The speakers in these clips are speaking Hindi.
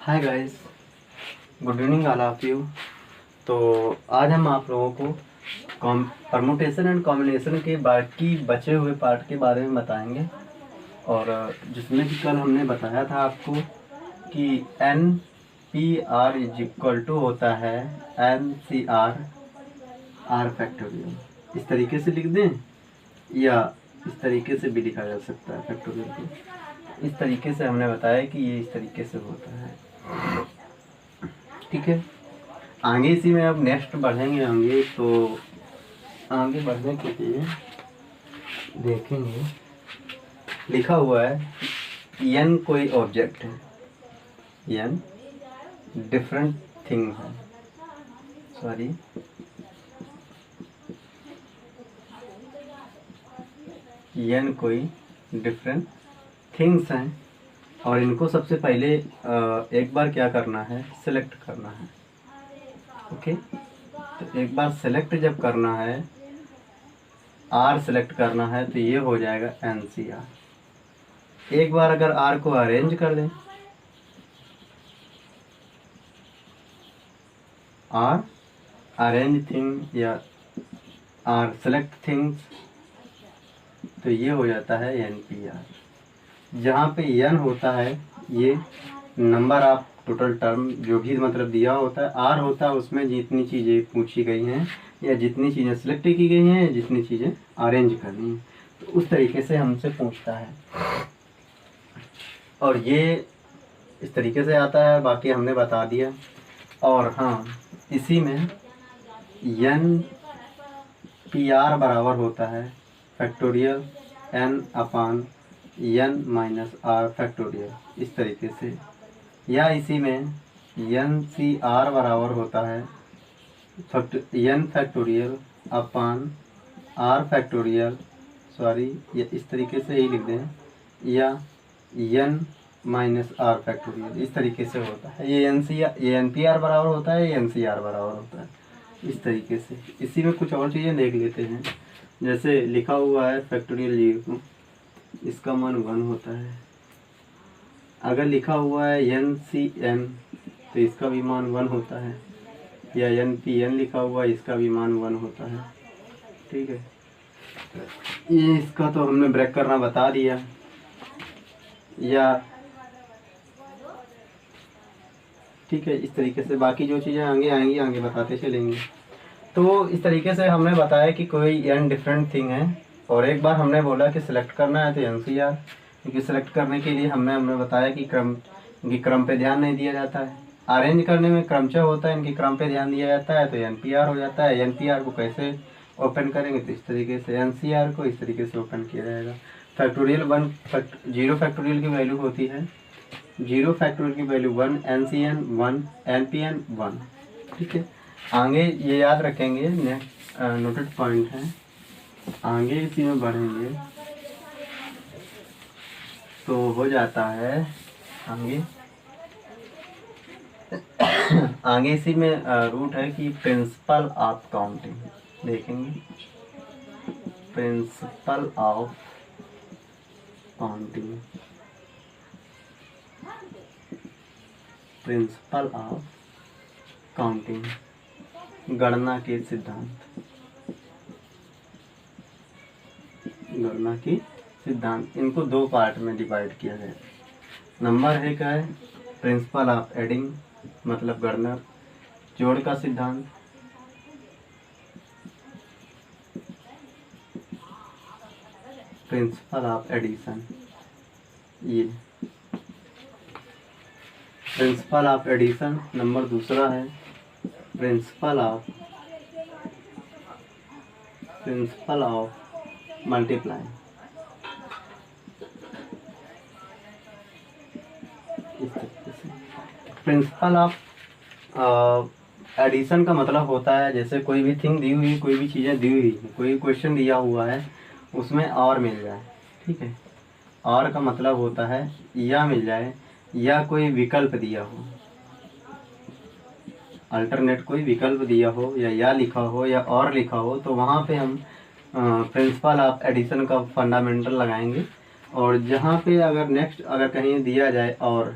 Hi guys, good evening all of you. तो आज हम आप लोगों को परमुटेशन एंड कॉम्बिनेशन के बाकी बचे हुए पार्ट के बारे में बताएंगे। और जिसमें कि कल हमने बताया था आपको कि n P r is equal to होता है n C r r factorial. इस तरीके से लिख दें या इस तरीके से भी लिखा जा सकता है फैक्टोरियल को। इस तरीके से हमने बताया कि ये इस तरीके से होता है, ठीक है। आगे इसी में अब नेक्स्ट बढ़ेंगे होंगे, तो आगे बढ़ने के लिए देखेंगे लिखा हुआ है एन कोई ऑब्जेक्ट है, एन डिफरेंट थिंग है, सॉरी एन कोई डिफरेंट थिंग्स हैं। और इनको सबसे पहले एक बार क्या करना है, सेलेक्ट करना है। ओके, तो एक बार सेलेक्ट जब करना है, आर सेलेक्ट करना है, तो ये हो जाएगा एन सी आर। एक बार अगर आर को अरेंज कर दें, आर अरेंज थिंग या आर सेलेक्ट थिंग्स, तो ये हो जाता है एन पी आर। जहाँ पे एन होता है ये नंबर ऑफ टोटल टर्म जो भी मतलब दिया होता है, आर होता है उसमें जितनी चीज़ें पूछी गई हैं या जितनी चीज़ें सिलेक्ट की गई हैं या जितनी चीज़ें अरेंज करनी हैं, तो उस तरीके से हमसे पूछता है। और ये इस तरीके से आता है, बाकी हमने बता दिया। और हाँ, इसी में एन पी आर बराबर होता है factorial n upon n minus r factorial, इस तरीके से। या इसी में एन सी आर बराबर होता है n factorial upon r factorial, sorry ये इस तरीके से ही लिख दें, या एन माइनस आर फैक्टोरियल, इस तरीके से होता है। ये एन पी आर बराबर होता है, एन सी आर बराबर होता है, इस तरीके से। इसी में कुछ और चीज़ें देख लेते हैं। जैसे लिखा हुआ है फैक्टोरियल 0, इसका मान 1 होता है। अगर लिखा हुआ है एन सी एन, तो इसका भी मान 1 होता है। या एन पी एन लिखा हुआ है, इसका भी मान 1 होता है, ठीक है। ये इसका तो हमने ब्रेक करना बता दिया। या ठीक है, इस तरीके से बाकी जो चीज़ें आगे आएंगी आगे बताते चलेंगे। तो इस तरीके से हमने बताया कि कोई एन डिफरेंट थिंग है। और एक बार हमने बोला कि सिलेक्ट करना है तो एन सी आर, क्योंकि सिलेक्ट करने के लिए हमने बताया कि क्रम पे ध्यान नहीं दिया जाता है। अरेंज करने में क्रमचय होता है, इनकी क्रम पे ध्यान दिया जाता है, तो एन पी आर हो जाता है। एन पी आर को कैसे ओपन करेंगे, तो इस तरीके से एन सी आर को इस तरीके से ओपन किया जाएगा। फैक्टोरियल 0 फैक्टोरियल की वैल्यू होती है 0 फैक्टोरियल की value 1, n C n 1, n P n 1, ठीक है। आगे ये याद रखेंगे, नेक्स्ट नोटेड पॉइंट है। आगे इसी में बढ़ेंगे तो हो जाता है आगे आगे इसी में रूट है कि प्रिंसिपल ऑफ काउंटिंग देखेंगे। Principle of counting, principle of counting, गणना के सिद्धांत, गणना की सिद्धांत। इनको 2 पार्ट में डिवाइड किया गया। नंबर है क्या है, प्रिंसिपल ऑफ एडिंग मतलब गणना जोड़ का सिद्धांत। प्रिंसिपल ऑफ एडिशन, ये प्रिंसिपल ऑफ एडिशन। नंबर दूसरा है प्रिंसिपल ऑफ मल्टीप्लाई। इस तरीके से प्रिंसिपल ऑफ एडिशन का मतलब होता है, जैसे कोई भी थिंग दी हुई, कोई भी चीज़ें दी हुई, कोई क्वेश्चन दिया हुआ है, उसमें और मिल जाए, ठीक है। और का मतलब होता है या मिल जाए या कोई विकल्प दिया हो, अल्टरनेट कोई विकल्प दिया हो या लिखा हो या और लिखा हो, तो वहाँ पे हम प्रिंसिपल ऑफ एडिशन का फंडामेंटल लगाएंगे। और जहाँ पे अगर नेक्स्ट अगर कहीं दिया जाए और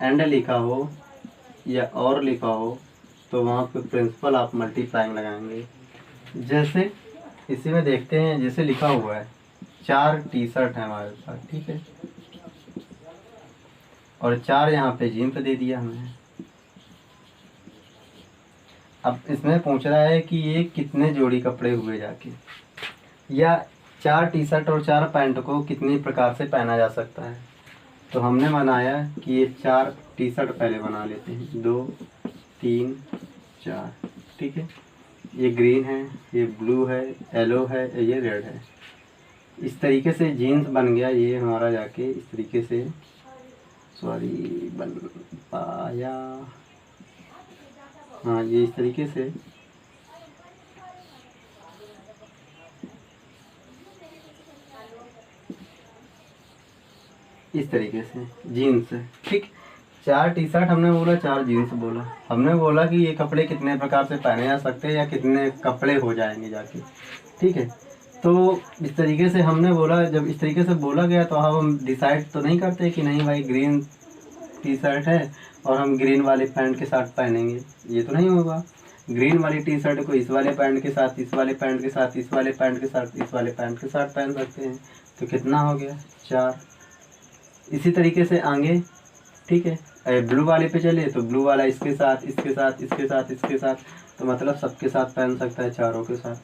एंड लिखा हो या और लिखा हो तो वहाँ पे प्रिंसिपल आप मल्टीप्लाइंग लगाएंगे। जैसे इसी में देखते हैं, जैसे लिखा हुआ है 4 टी शर्ट है हमारे पास, ठीक है, और 4 यहाँ पे जीन्स दे दिया हमें। अब इसमें पूछ रहा है कि ये कितने जोड़ी कपड़े हुए जाके, या 4 टी शर्ट और 4 पैंट को कितनी प्रकार से पहना जा सकता है। तो हमने बनाया कि ये 4 टी शर्ट पहले बना लेते हैं, 2 3 4, ठीक है। ये ग्रीन है, ये ब्लू है, येलो है, ये रेड है। इस तरीके से जीन्स बन गया ये हमारा जाके, इस तरीके से सॉरी बन पाया, हाँ ये इस तरीके से जीन्स, ठीक। 4 टी शर्ट हमने बोला, 4 जीन्स बोला, हमने बोला कि ये कपड़े कितने प्रकार से पहने जा सकते हैं या कितने कपड़े हो जाएंगे जाके, ठीक है। तो इस तरीके से हमने बोला, जब इस तरीके से बोला गया तो हम डिसाइड तो नहीं करते कि नहीं भाई ग्रीन टी शर्ट है और हम ग्रीन वाले पैंट के साथ पहनेंगे, ये तो नहीं होगा। ग्रीन वाली टी शर्ट को इस वाले पैंट के साथ, इस वाले पैंट के साथ, इस वाले पैंट के साथ, इस वाले पैंट के साथ पहन सकते हैं। तो कितना हो गया 4। इसी तरीके से आगे, ठीक है, ब्लू वाले पे चले तो ब्लू वाला इसके साथ, इसके साथ, इसके साथ, इसके साथ, तो मतलब सबके साथ पहन सकता है, चारों के साथ।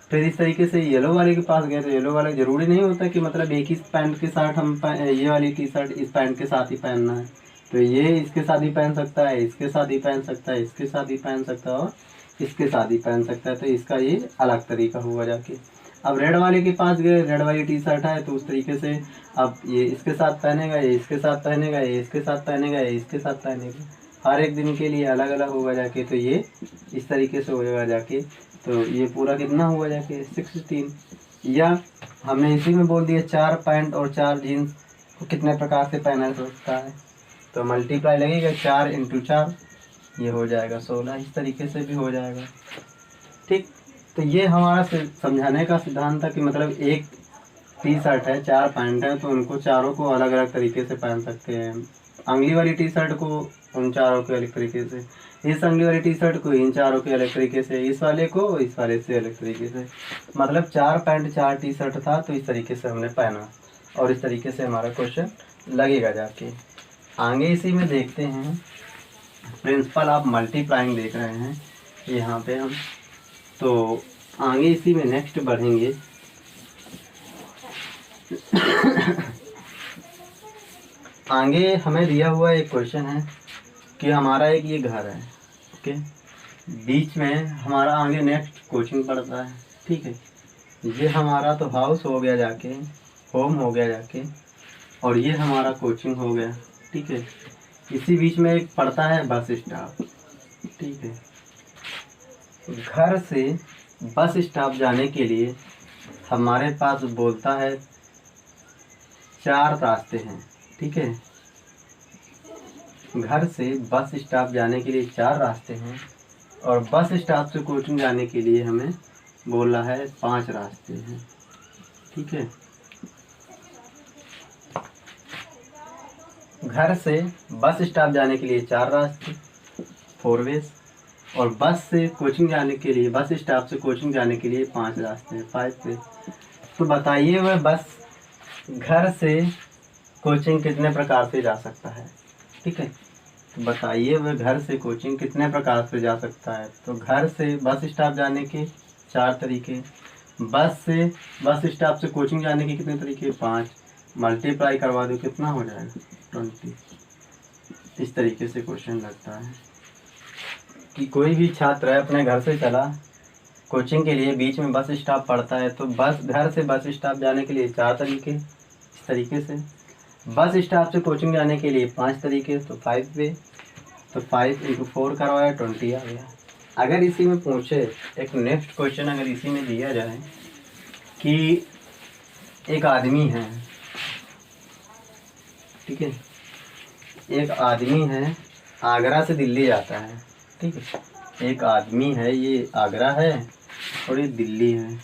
फिर इस तरीके से येलो वाले के पास गए तो येलो वाला ज़रूरी नहीं होता कि मतलब एक ही पैंट के साथ हम ये वाली टी शर्ट इस पैंट के साथ ही पहनना है। तो ये इसके साथ ही पहन सकता है, इसके साथ ही पहन सकता है, इसके साथ ही पहन सकता है और इसके साथ ही पहन सकता है। तो इसका ये अलग तरीका हुआ जाके। अब रेड वाले के पास गए, रेड वाली टी शर्ट है तो उस तरीके से अब ये इसके साथ पहनेगा, ये इसके साथ पहनेगा, ये इसके साथ पहनेगा, ये इसके साथ पहनेगा, हर एक दिन के लिए अलग अलग होगा जाके। तो ये इस तरीके से होगा जाके। तो ये पूरा कितना हुआ जाके 16। या हमने इसी में बोल दिया 4 पैंट और 4 जीन्स को कितने प्रकार से पहना जा सकता है, तो मल्टीप्लाई लगेगा 4 × 4, ये हो जाएगा 16। इस तरीके से भी हो जाएगा, ठीक। तो ये हमारा समझाने का सिद्धांत था कि मतलब एक टी शर्ट है, 4 पैंट है, तो उनको चारों को अलग अलग तरीके से पहन सकते हैं। अंगली वाली टी शर्ट को उन चारों के अलग तरीके से, इस अंगली वाली टी शर्ट को इन चारों के अलग तरीके से, इस वाले को इस वाले से अलग तरीके से। मतलब 4 पैंट 4 टी शर्ट था तो इस तरीके से हमने पहना, और इस तरीके से हमारा क्वेश्चन लगेगा जाके। आगे इसी में देखते हैं प्रिंसिपल ऑफ मल्टीप्लाइंग देख रहे हैं यहाँ पे हम, तो आगे इसी में नेक्स्ट बढ़ेंगे। आगे हमें दिया हुआ एक क्वेश्चन है कि हमारा एक ये घर है, ओके, बीच में हमारा आगे नेक्स्ट कोचिंग पड़ता है, ठीक है। ये हमारा तो हाउस हो गया जाके, होम हो गया जाके, और ये हमारा कोचिंग हो गया, ठीक है। इसी बीच में एक पड़ता है बस स्टॉप, ठीक है। घर से बस स्टॉप जाने के लिए हमारे पास बोलता है 4 रास्ते हैं, ठीक है। घर से बस स्टॉप जाने के लिए 4 रास्ते हैं, और बस स्टॉप से कोचिंग जाने के लिए हमें बोला है 5 रास्ते हैं, ठीक है। घर से बस स्टॉप जाने के लिए 4 रास्ते 4 वेज, और बस से कोचिंग जाने के लिए, बस स्टॉप से कोचिंग जाने के लिए 5 रास्ते हैं 5 वेज। तो बताइए वह बस घर से कोचिंग कितने प्रकार से जा सकता है, ठीक है। तो बताइए वह घर से कोचिंग कितने प्रकार से जा सकता है। तो घर से बस स्टॉप जाने के 4 तरीके, बस से बस स्टॉप से कोचिंग जाने के कितने तरीके 5, मल्टीप्लाई करवा दो कितना हो जाएगा 20। इस तरीके से क्वेश्चन लगता है कि कोई भी छात्र है अपने घर से चला कोचिंग के लिए, बीच में बस स्टॉप पड़ता है, तो बस घर से बस स्टॉप जाने के लिए 4 तरीके, इस तरीके से बस स्टॉप से कोचिंग जाने के लिए 5 तरीके, तो 5 वे। तो 5 × 4 करवाया 20 आ गया। अगर इसी में पूछे एक नेक्स्ट क्वेश्चन, अगर इसी में दिया जाए कि एक आदमी है, ठीक है, एक आदमी है आगरा से दिल्ली जाता है, ठीक है। एक आदमी है, ये आगरा है और ये दिल्ली है,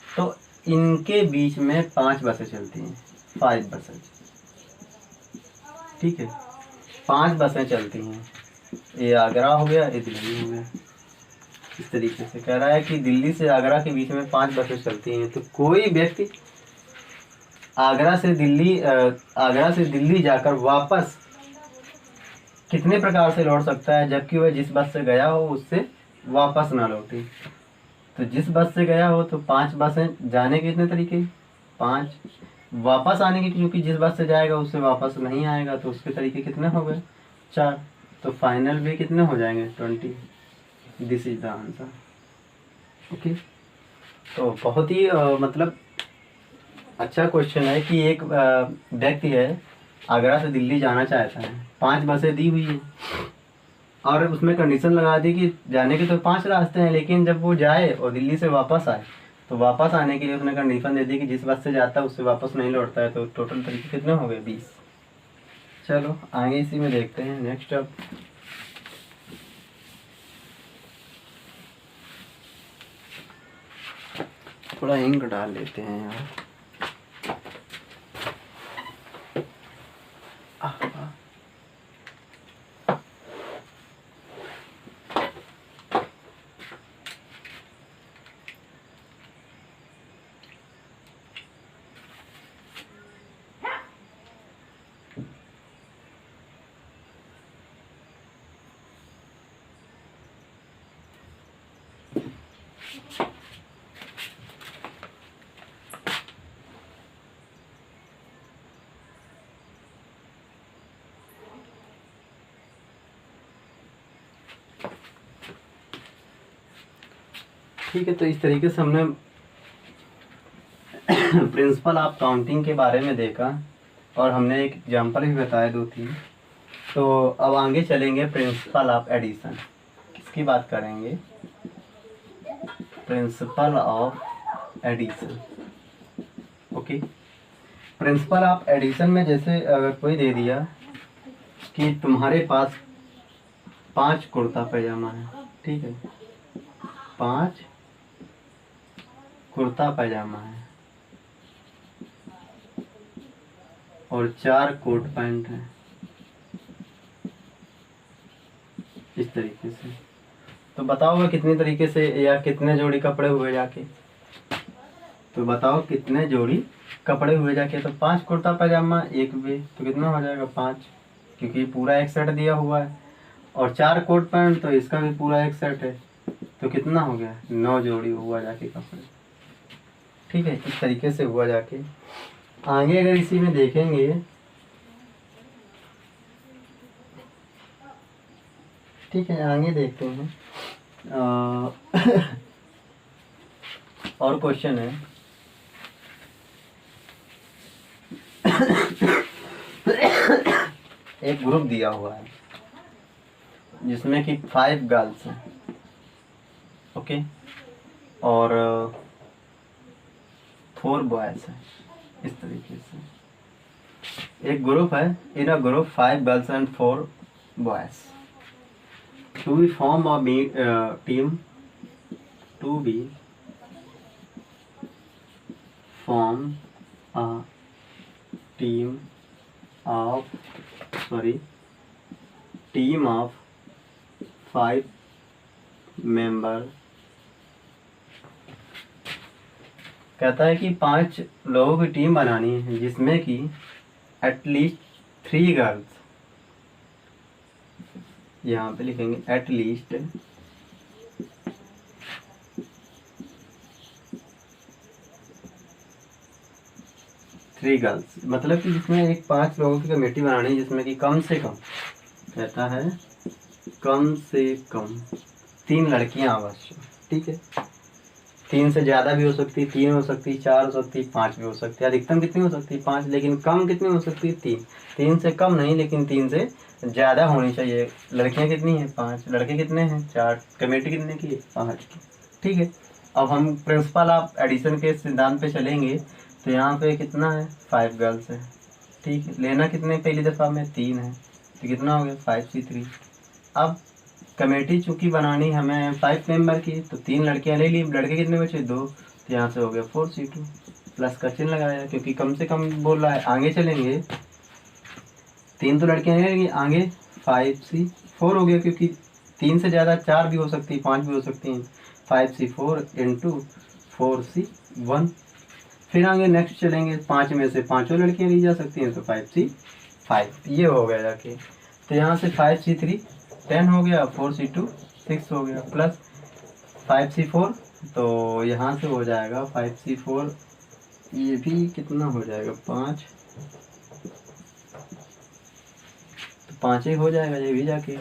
तो इनके बीच में 5 बसें चलती हैं, 5 बसें, ठीक है। 5 बसें चलती हैं, ये आगरा हो गया, ये दिल्ली हो गया। इस तरीके से कह रहा है कि दिल्ली से आगरा के बीच में 5 बसें चलती हैं, तो कोई व्यक्ति आगरा से दिल्ली जाकर वापस कितने प्रकार से लौट सकता है, जबकि वह जिस बस से गया हो उससे वापस ना लौटे। तो जिस बस से गया हो तो 5 बसें जाने के कितने तरीके, 5, वापस आने के, क्योंकि जिस बस से जाएगा उससे वापस नहीं आएगा तो उसके तरीके कितने हो गए, 4। तो फाइनल भी कितने हो जाएंगे, 20। This is the answer. Okay, तो बहुत ही मतलब अच्छा क्वेश्चन है कि एक व्यक्ति है आगरा से दिल्ली जाना चाहता है, 5 बसें दी हुई है और उसमें कंडीशन लगा दी कि जाने के तो 5 रास्ते हैं, लेकिन जब वो जाए और दिल्ली से वापस आए तो वापस आने के लिए उसने कंडीशन दे दी कि जिस बस से जाता है उससे वापस नहीं लौटता है। तो टोटल तरीके कितने हो गए, 20। चलो आगे इसी में देखते हैं नेक्स्ट। अब थोड़ा इंक डाल लेते हैं यार। ठीक है, तो इस तरीके से हमने प्रिंसिपल ऑफ काउंटिंग के बारे में देखा और हमने एक एग्जांपल भी बताया 2-3। तो अब आगे चलेंगे प्रिंसिपल ऑफ एडिशन, किसकी बात करेंगे, principle of addition. Okay, principle of addition में जैसे अगर कोई दे दिया कि तुम्हारे पास 5 कुर्ता पैजामा है, ठीक है, 5 कुर्ता पैजामा है और 4 कोट पैंट है, इस तरीके से। तो बताओ मैं कितने तरीके से या कितने जोड़ी कपड़े हुए जाके, तो बताओ कितने जोड़ी कपड़े हुए जाके। तो 5 कुर्ता पैजामा, एक वे, तो कितना हो जाएगा 5, क्योंकि पूरा एक सेट दिया हुआ है, और 4 कोट पैंट तो इसका भी पूरा एक सेट है, तो कितना हो गया, 9 जोड़ी हुआ जाके कपड़े। ठीक है, इस तरीके से हुआ जाके। आगे अगर इसी में देखेंगे, ठीक है आगे देखते हैं। और क्वेश्चन है एक ग्रुप दिया हुआ है जिसमें कि 5 गर्ल्स हैं, ओके, और 4 बॉयज हैं, इस तरीके से एक ग्रुप है। In a group 5 girls and 4 boys to be form a team, to be form a team of 5 member। कहता है कि 5 लोगों की टीम बनानी है जिसमें कि एटलीस्ट 3 गर्ल्स, यहाँ पे लिखेंगे एटलीस्ट 3 गर्ल्स, मतलब कि जिसमें एक 5 लोगों की कमेटी बनानी है जिसमें कि कम से कम, कहता है कम से कम 3 लड़कियां आवश्यक। ठीक है, 3 से ज़्यादा भी हो सकती, 3 हो सकती, 4 हो सकती, 5 भी हो सकती है। अधिकतम कितनी हो सकती है, 5, लेकिन कम कितनी हो सकती है, 3। 3 से कम नहीं, लेकिन 3 से ज़्यादा होनी चाहिए। लड़कियां कितनी हैं, 5, लड़के कितने हैं, 4, कमेटी कितने की है, 5 की। ठीक है, अब हम प्रिंसिपल ऑफ एडिशन के सिद्धांत पे चलेंगे। तो यहाँ पे कितना है, 5 गर्ल्स है। ठीक है, लेना कितने पहली दफ़ा में, 3 है, तो कितना हो गया 5C3। अब कमेटी चूँकि बनानी हमें 5 मेंबर की, तो 3 लड़कियाँ ले ली, लड़के कितने बचे, 2, तो यहाँ से हो गया 4C2, प्लस का चिन्ह लगाया क्योंकि कम से कम बोल रहा है। आगे चलेंगे 3 तो लड़कियाँ रहेंगी, आगे 5C4 हो गया, क्योंकि 3 से ज़्यादा 4 भी हो सकती है, 5 भी हो सकती हैं। 5C4 into 4C1। फिर आगे नेक्स्ट चलेंगे, 5 में से 5 लड़कियाँ ली जा सकती हैं, तो 5C5 ये हो गया जाके। तो यहाँ से 5C3 10 हो गया, 4C2 6 हो गया, प्लस 5C4, तो यहाँ से हो जाएगा 5C4, ये भी कितना हो जाएगा 5, तो 5 ही हो जाएगा ये भी जाके।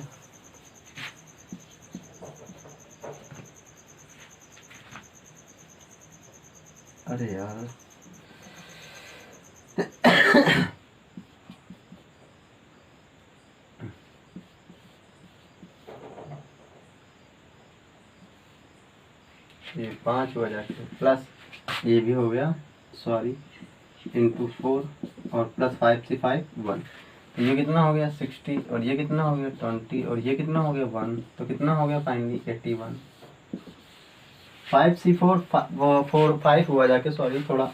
अरे यार ये 5 हो जाके, प्लस ये भी हो गया, सॉरी, इंटू 4 और प्लस 5C5 1, तो ये कितना हो गया 60, और ये कितना हो गया 20, और ये कितना हो गया 1, तो कितना हो गया फाइनली 81। 5C4 5 हुआ जाके, सॉरी थोड़ा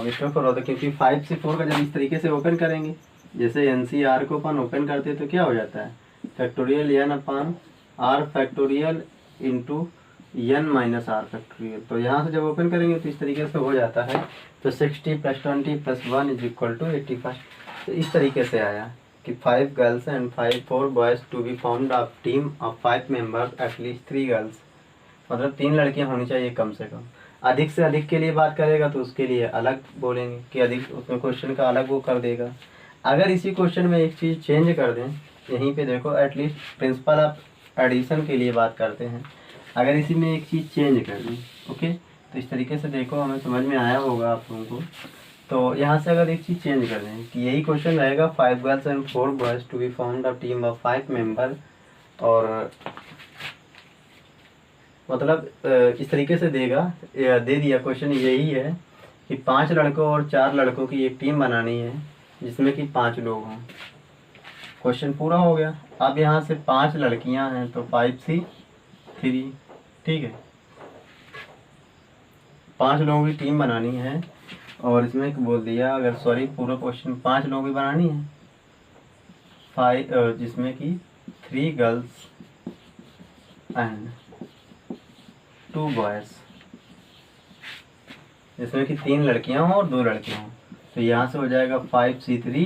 मिस्टेक हो रहा था, क्योंकि 5C4 का जब इस तरीके से ओपन करेंगे, जैसे NCR को अपन ओपन करते तो क्या हो जाता है, factorial n/r factorial into n minus r factorial. तो यहाँ से जब ओपन करेंगे तो इस तरीके से हो जाता है, तो 60 + 20 + 1 = 85। तो इस तरीके से आया कि 5 girls and 4 boys to be found of team of 5 members at least 3 girls, मतलब 3 लड़कियां होनी चाहिए कम से कम। अधिक से अधिक के लिए बात करेगा तो उसके लिए अलग बोलेंगे कि अधिक, उसमें क्वेश्चन का अलग वो कर देगा। अगर इसी क्वेश्चन में एक चीज़ चेंज कर दें, यहीं पे देखो एटलीस्ट प्रिंसिपल ऑफ एडिशन के लिए बात करते हैं, अगर इसी में एक चीज़ चेंज कर दें, ओके, तो इस तरीके से देखो हमें समझ में आया होगा आप लोगों को। तो यहाँ से अगर एक चीज़ चेंज कर दें कि यही क्वेश्चन रहेगा 5 girls and 4 boys to be found of team of 5 member, और मतलब इस तरीके से देगा, दे दिया क्वेश्चन यही है कि 5 लड़कों और 4 लड़कों की एक टीम बनानी है जिसमें कि 5 लोग हों। क्वेश्चन पूरा हो गया। अब यहाँ से 5 लड़कियाँ हैं तो 5C3, ठीक है, 5 लोगों की टीम बनानी है, और इसमें बोल दिया, अगर सॉरी पूरा क्वेश्चन 5 लोगों की बनानी है, 5 जिसमें कि 3 गर्ल्स एंड 2 बॉयज़, जिसमें कि 3 लड़कियां हों और 2 लड़के हों। तो यहाँ से हो जाएगा 5C3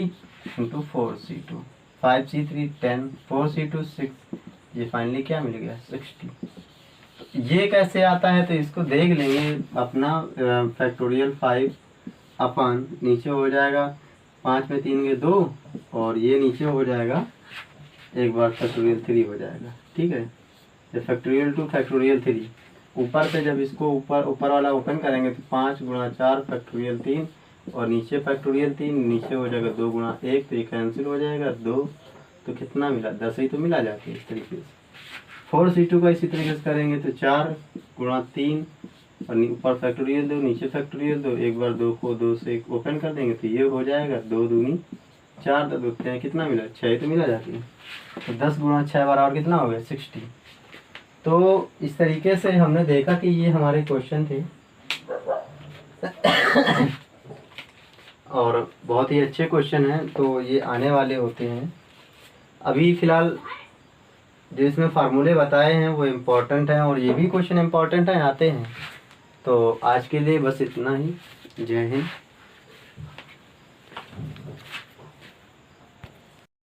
into 4C2, 5C3 10, 4C2 6, ये फाइनली क्या मिल गया 60। तो ये कैसे आता है तो इसको देख लेंगे अपना, फैक्टोरियल 5 अपन नीचे हो जाएगा 5 में 3 के 2, और ये नीचे हो जाएगा एक बार फैक्टोरियल 3 हो जाएगा, ठीक है। तो फैक्टोरियल 2 फैक्टोरियल 3, ऊपर से जब इसको ऊपर वाला ओपन करेंगे तो 5 × 4 फैक्टोरियल 3, और नीचे फैक्टोरियल 3, नीचे हो जाएगा 2 × 1, तो ये कैंसिल हो जाएगा 2, तो कितना मिला 10 ही तो मिला जाती है इस तरीके से। 4C2 का इसी तरीके से करेंगे तो 4 × 3, और ऊपर फैक्टोरियल 2, नीचे फैक्टोरियल 2, एक बार 2 को 2 से ओपन कर देंगे तो ये हो जाएगा 2 दूनी 4, तो 2 3, कितना मिला 6 ही तो मिला जाती है। तो 10 × 6 बराबर कितना हो गया 60। तो इस तरीके से हमने देखा कि ये हमारे क्वेश्चन थे और बहुत ही अच्छे क्वेश्चन हैं, तो ये आने वाले होते हैं। अभी फ़िलहाल जो इसमें फार्मूले बताए हैं वो इम्पोर्टेंट हैं, और ये भी क्वेश्चन इम्पोर्टेंट हैं, आते हैं। तो आज के लिए बस इतना ही। जय हिंद।